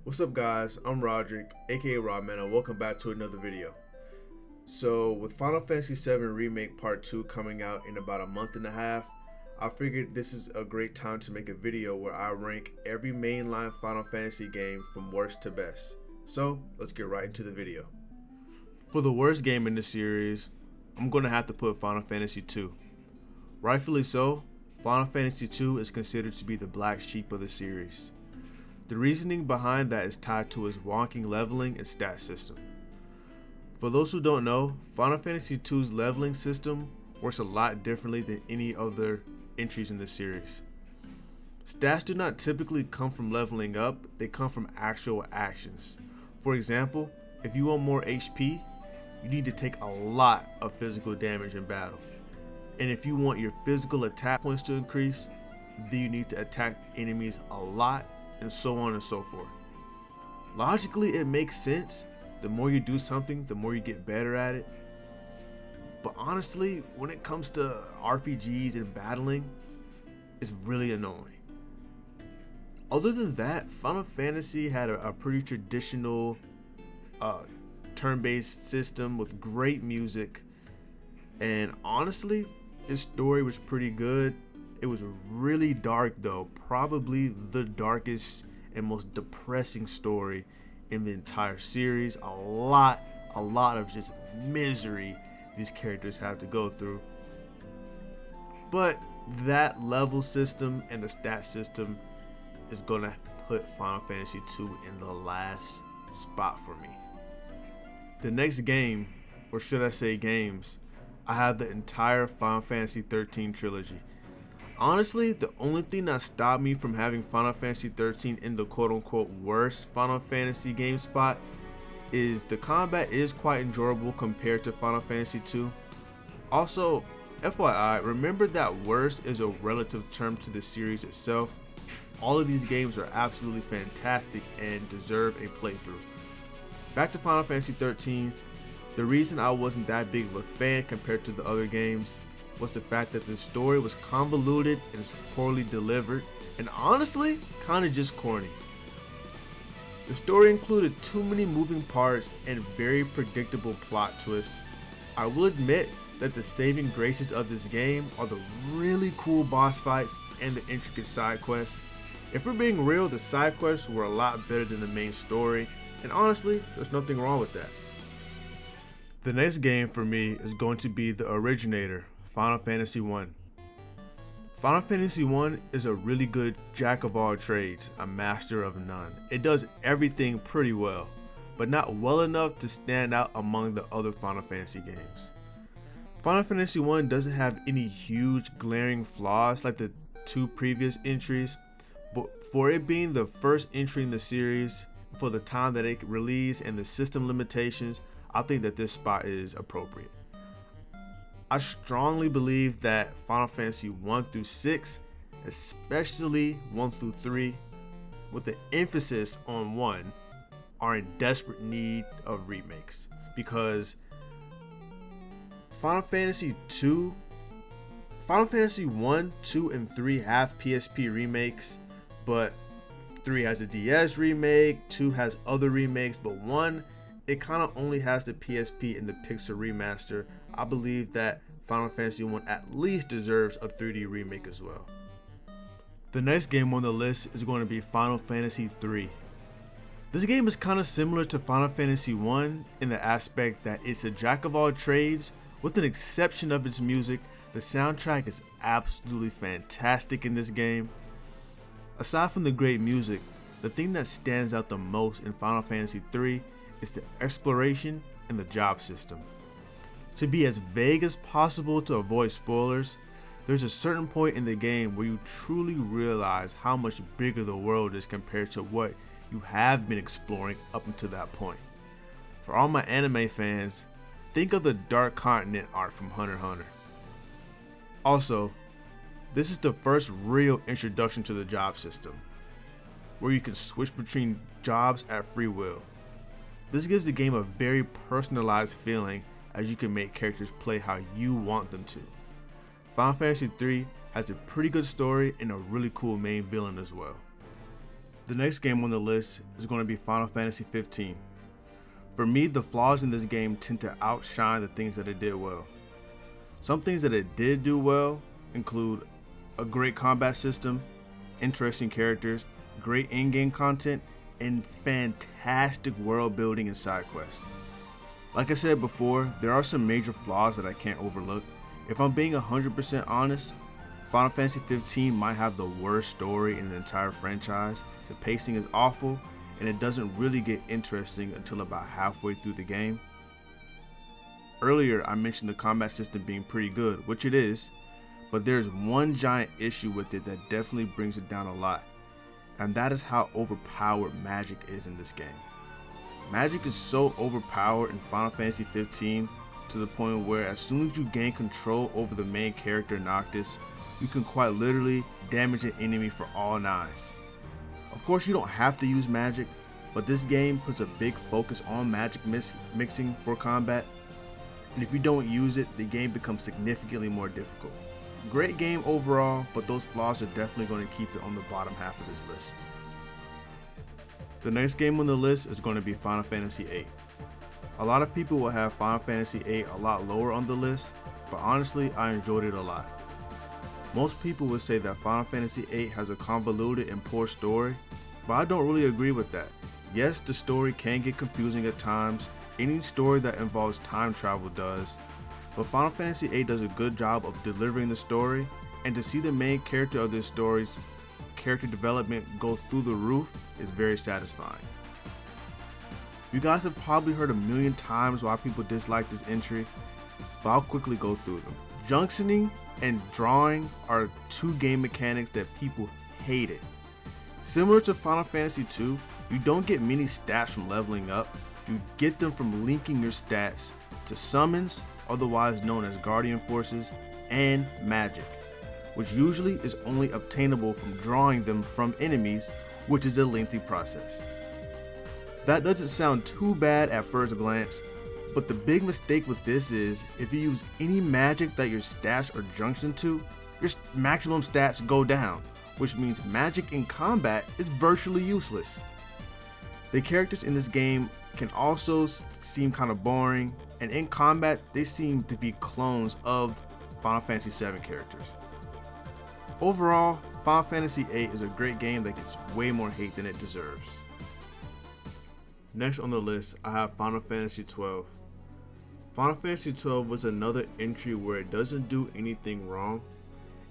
What's up guys, I'm Roderick, aka Rodman, and welcome back to another video. So with Final Fantasy VII Remake Part 2 coming out in about a month and a half, I figured this is a great time to make a video where I rank every mainline Final Fantasy game from worst to best. So let's get right into the video. For the worst game in the series, I'm going to have to put Final Fantasy II. Rightfully so, Final Fantasy II is considered to be the black sheep of the series. The reasoning behind that is tied to its wonky leveling and stat system. For those who don't know, Final Fantasy II's leveling system works a lot differently than any other entries in the series. Stats do not typically come from leveling up, they come from actual actions. For example, if you want more HP, you need to take a lot of physical damage in battle. And if you want your physical attack points to increase, then you need to attack enemies a lot, and so on and so forth. Logically, it makes sense. The more you do something, the more you get better at it. But honestly, when it comes to RPGs and battling, it's really annoying. Other than that, Final Fantasy had a pretty traditional turn-based system with great music, and honestly, its story was pretty good. It was really dark though, probably the darkest and most depressing story in the entire series. A lot of just misery these characters have to go through. But that level system and the stat system is gonna put Final Fantasy II in the last spot for me. The next game, or should I say games, I have the entire Final Fantasy XIII trilogy. Honestly, the only thing that stopped me from having Final Fantasy XIII in the quote-unquote worst Final Fantasy game spot is the combat is quite enjoyable compared to Final Fantasy II. Also, FYI, remember that worst is a relative term to the series itself. All of these games are absolutely fantastic and deserve a playthrough. Back to Final Fantasy XIII, the reason I wasn't that big of a fan compared to the other games was the fact that the story was convoluted and it's poorly delivered, and honestly, kinda just corny. The story included too many moving parts and very predictable plot twists. I will admit that the saving graces of this game are the really cool boss fights and the intricate side quests. If we're being real, the side quests were a lot better than the main story, and honestly, there's nothing wrong with that. The next game for me is going to be the originator, Final Fantasy I. Final Fantasy I is a really good jack of all trades, a master of none. It does everything pretty well, but not well enough to stand out among the other Final Fantasy games. Final Fantasy I doesn't have any huge glaring flaws like the two previous entries, but for it being the first entry in the series, for the time that it released and the system limitations, I think that this spot is appropriate. I strongly believe that Final Fantasy 1 through 6, especially 1 through 3, with the emphasis on 1, are in desperate need of remakes, because Final Fantasy 1, 2, and 3 have PSP remakes, but 3 has a DS remake, 2 has other remakes, but 1, it kind of only has the PSP and the Pixel remaster. I believe that Final Fantasy 1 at least deserves a 3D remake as well. The next game on the list is going to be Final Fantasy 3. This game is kind of similar to Final Fantasy 1 in the aspect that it's a jack of all trades. With an exception of its music, the soundtrack is absolutely fantastic in this game. Aside from the great music, the thing that stands out the most in Final Fantasy 3 is the exploration and the job system. To be as vague as possible to avoid spoilers, there's a certain point in the game where you truly realize how much bigger the world is compared to what you have been exploring up until that point. For all my anime fans, think of the Dark Continent art from Hunter x Hunter. Also, this is the first real introduction to the job system, where you can switch between jobs at free will. This gives the game a very personalized feeling, as you can make characters play how you want them to. Final Fantasy III has a pretty good story and a really cool main villain as well. The next game on the list is going to be Final Fantasy 15. For me, the flaws in this game tend to outshine the things that it did well. Some things that it did do well include a great combat system, interesting characters, great in-game content, and fantastic world building and side quests. Like I said before, there are some major flaws that I can't overlook. If I'm being 100% honest, Final Fantasy 15 might have the worst story in the entire franchise. The pacing is awful, and it doesn't really get interesting until about halfway through the game. Earlier, I mentioned the combat system being pretty good, which it is, but there's one giant issue with it that definitely brings it down a lot, and that is how overpowered magic is in this game. Magic is so overpowered in Final Fantasy 15 to the point where as soon as you gain control over the main character Noctis, you can quite literally damage an enemy for all nines. Of course, you don't have to use magic, but this game puts a big focus on magic mixing for combat, and if you don't use it, the game becomes significantly more difficult. Great game overall, but those flaws are definitely going to keep it on the bottom half of this list. The next game on the list is going to be Final Fantasy VIII. A lot of people will have Final Fantasy VIII a lot lower on the list, but honestly, I enjoyed it a lot. Most people would say that Final Fantasy VIII has a convoluted and poor story, but I don't really agree with that. Yes, the story can get confusing at times. Any story that involves time travel does, but Final Fantasy VIII does a good job of delivering the story, and to see the main character of this story's character development go through the roof is very satisfying. You guys have probably heard a million times why people dislike this entry, but I'll quickly go through them. Junctioning and drawing are two game mechanics that people hated. Similar to Final Fantasy II, you don't get many stats from leveling up, you get them from linking your stats to summons, otherwise known as guardian forces, and magic, which usually is only obtainable from drawing them from enemies, which is a lengthy process. That doesn't sound too bad at first glance, but the big mistake with this is if you use any magic that your stats are junctioned to, your maximum stats go down, which means magic in combat is virtually useless. The characters in this game can also seem kind of boring, and in combat they seem to be clones of Final Fantasy VII characters. Overall, Final Fantasy VIII is a great game that gets way more hate than it deserves. Next on the list, I have Final Fantasy XII. Final Fantasy XII was another entry where it doesn't do anything wrong.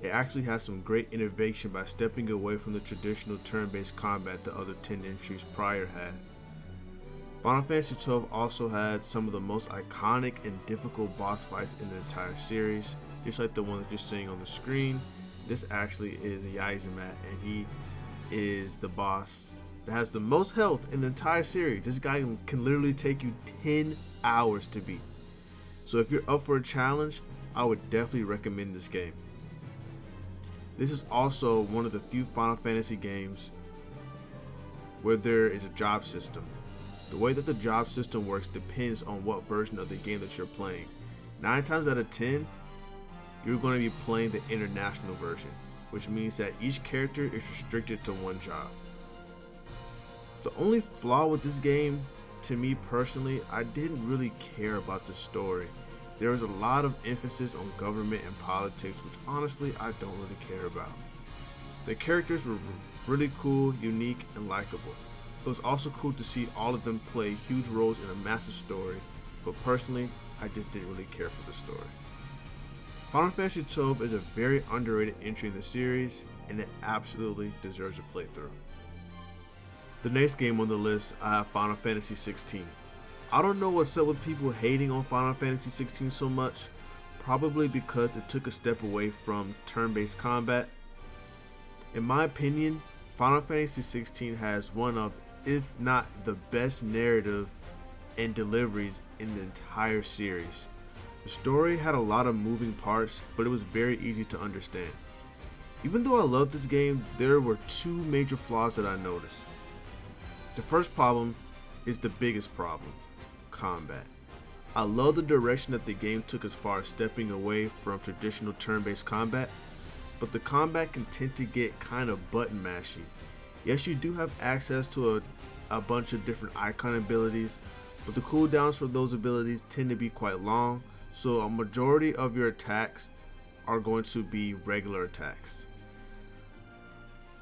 It actually has some great innovation by stepping away from the traditional turn-based combat the other 10 entries prior had. Final Fantasy XII also had some of the most iconic and difficult boss fights in the entire series, just like the one that you're seeing on the screen. This actually is Yaizumat, and he is the boss that has the most health in the entire series. This guy can literally take you 10 hours to beat. So if you're up for a challenge, I would definitely recommend this game. This is also one of the few Final Fantasy games where there is a job system. The way that the job system works depends on what version of the game that you're playing. 9 times out of 10, you're going to be playing the international version, which means that each character is restricted to one job. The only flaw with this game, to me personally, I didn't really care about the story. There was a lot of emphasis on government and politics, which honestly I don't really care about. The characters were really cool, unique, and likable. It was also cool to see all of them play huge roles in a massive story, but personally, I just didn't really care for the story. Final Fantasy XII is a very underrated entry in the series, and it absolutely deserves a playthrough. The next game on the list, I have Final Fantasy XVI. I don't know what's up with people hating on Final Fantasy XVI so much, probably because it took a step away from turn-based combat. In my opinion, Final Fantasy XVI has one of, if not the best narrative and deliveries in the entire series. The story had a lot of moving parts, but it was very easy to understand. Even though I love this game, there were two major flaws that I noticed. The first problem is the biggest problem: combat. I love the direction that the game took as far as stepping away from traditional turn-based combat, but the combat can tend to get kind of button mashy. Yes, you do have access to a bunch of different icon abilities, but the cooldowns for those abilities tend to be quite long, so a majority of your attacks are going to be regular attacks.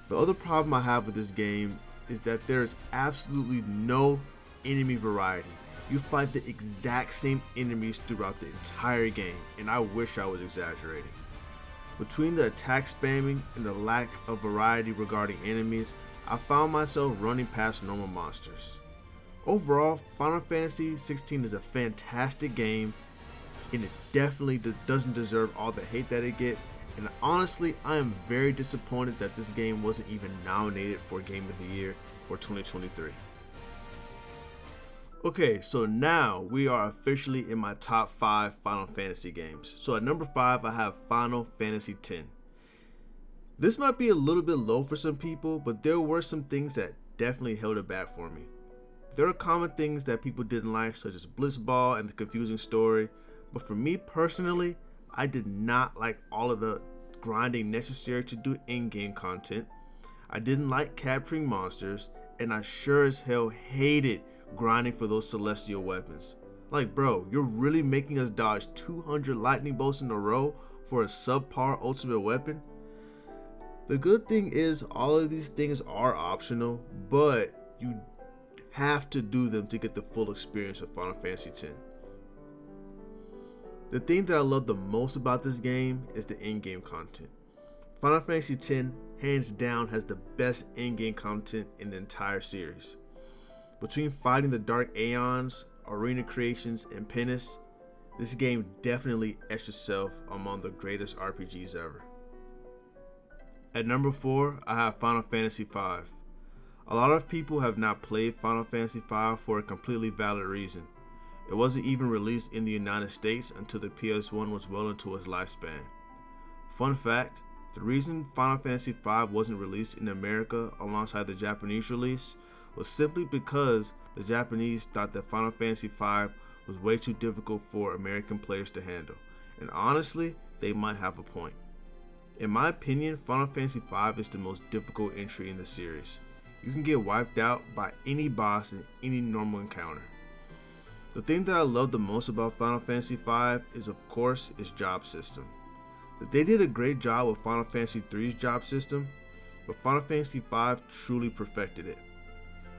The other problem I have with this game is that there is absolutely no enemy variety. You fight the exact same enemies throughout the entire game, and I wish I was exaggerating. Between the attack spamming and the lack of variety regarding enemies, I found myself running past normal monsters. Overall, Final Fantasy XVI is a fantastic game, and it definitely doesn't deserve all the hate that it gets, and honestly, I am very disappointed that this game wasn't even nominated for Game of the Year for 2023. Okay, so now we are officially in my top 5 Final Fantasy games. So at number 5, I have Final Fantasy X. This might be a little bit low for some people, but there were some things that definitely held it back for me. There are common things that people didn't like, such as Blitzball and the confusing story, but for me personally, I did not like all of the grinding necessary to do in-game content. I didn't like capturing monsters, and I sure as hell hated grinding for those celestial weapons. Like, bro, you're really making us dodge 200 lightning bolts in a row for a subpar ultimate weapon? The good thing is all of these things are optional, but you have to do them to get the full experience of Final Fantasy X. The thing that I love the most about this game is the in-game content. Final Fantasy X hands down has the best in-game content in the entire series. Between fighting the Dark Aeons, Arena Creations, and Penance, this game definitely etched itself among the greatest RPGs ever. At number 4, I have Final Fantasy V. A lot of people have not played Final Fantasy V for a completely valid reason. It wasn't even released in the United States until the PS1 was well into its lifespan. Fun fact, the reason Final Fantasy V wasn't released in America alongside the Japanese release was simply because the Japanese thought that Final Fantasy V was way too difficult for American players to handle, and honestly, they might have a point. In my opinion, Final Fantasy V is the most difficult entry in the series. You can get wiped out by any boss in any normal encounter. The thing that I love the most about Final Fantasy V is, of course, its job system. They did a great job with Final Fantasy III's job system, but Final Fantasy V truly perfected it.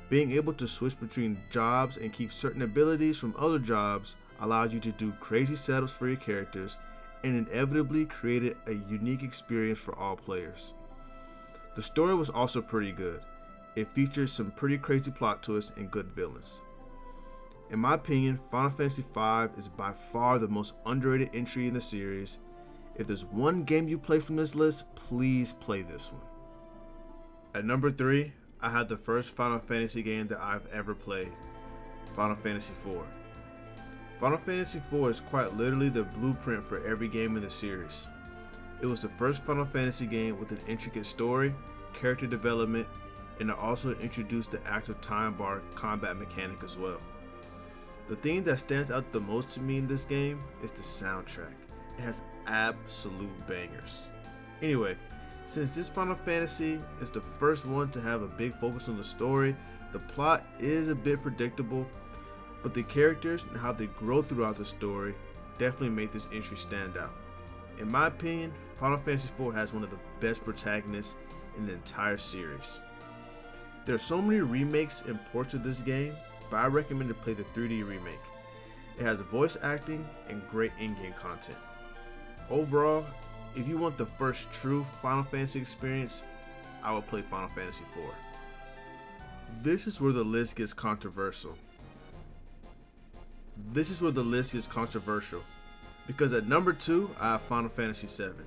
Being able to switch between jobs and keep certain abilities from other jobs allowed you to do crazy setups for your characters and inevitably created a unique experience for all players. The story was also pretty good. It featured some pretty crazy plot twists and good villains. In my opinion, Final Fantasy V is by far the most underrated entry in the series. If there's one game you play from this list, please play this one. At number 3, I had the first Final Fantasy game that I've ever played, Final Fantasy IV. Final Fantasy IV is quite literally the blueprint for every game in the series. It was the first Final Fantasy game with an intricate story, character development, and it also introduced the active time bar combat mechanic as well. The thing that stands out the most to me in this game is the soundtrack. It has absolute bangers. Anyway, since this Final Fantasy is the first one to have a big focus on the story, the plot is a bit predictable, but the characters and how they grow throughout the story definitely make this entry stand out. In my opinion, Final Fantasy IV has one of the best protagonists in the entire series. There are so many remakes and ports of this game, but I recommend to play the 3D remake. It has voice acting and great in-game content. Overall, if you want the first true Final Fantasy experience, I would play Final Fantasy IV. This is where the list gets controversial. Because at number 2, I have Final Fantasy VII.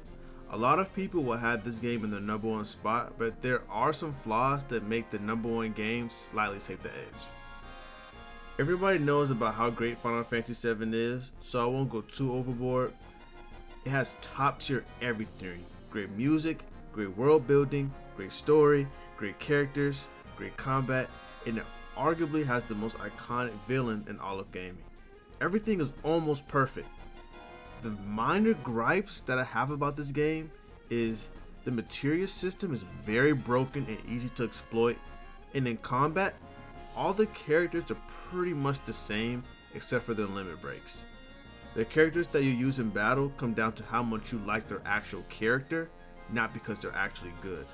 A lot of people will have this game in the number 1 spot, but there are some flaws that make the number 1 game slightly take the edge. Everybody knows about how great Final Fantasy VII is, so I won't go too overboard. It has top tier everything. Great music, great world building, great story, great characters, great combat, and it arguably has the most iconic villain in all of gaming. Everything is almost perfect. The minor gripes that I have about this game is The materia system is very broken and easy to exploit, and in combat, all the characters are pretty much the same except for their limit breaks. The characters that you use in battle come down to how much you like their actual character, not because they're actually good.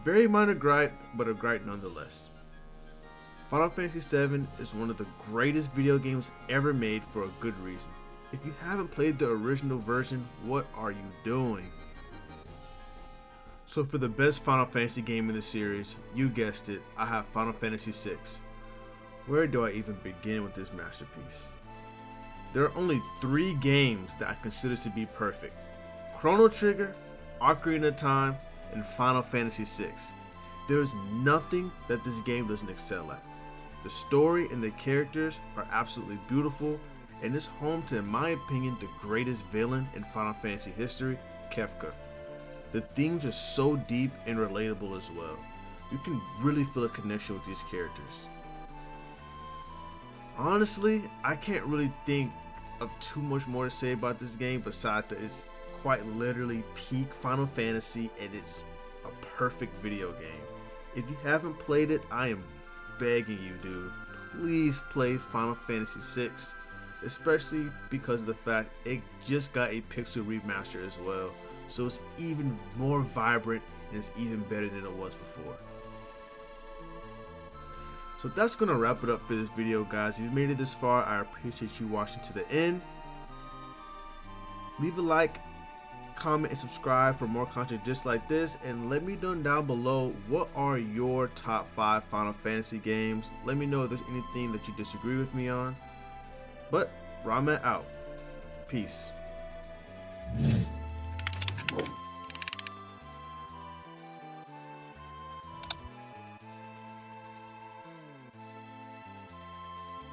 Very minor gripe, but a gripe nonetheless. Final Fantasy VII is one of the greatest video games ever made for a good reason. If you haven't played the original version, what are you doing? So for the best Final Fantasy game in the series, you guessed it, I have Final Fantasy VI. Where do I even begin with this masterpiece? There are only 3 games that I consider to be perfect: Chrono Trigger, Ocarina of Time, and Final Fantasy VI. There is nothing that this game doesn't excel at. The story and the characters are absolutely beautiful, and it's home to, in my opinion, the greatest villain in Final Fantasy history, Kefka. The themes are so deep and relatable as well. You can really feel a connection with these characters. Honestly, I can't really think of too much more to say about this game besides that it's quite literally peak Final Fantasy and it's a perfect video game. If you haven't played it, I am begging you, dude, please play Final Fantasy VI, especially because of the fact it just got a pixel remaster as well, so it's even more vibrant and it's even better than it was before. So that's gonna wrap it up for this video, guys. If you've made it this far, I appreciate you watching to the end. Leave a like, comment, and subscribe for more content just like this, and let me know down below what are your top 5 Final Fantasy games. Let me know if there's anything that you disagree with me on. But Ramen out. Peace.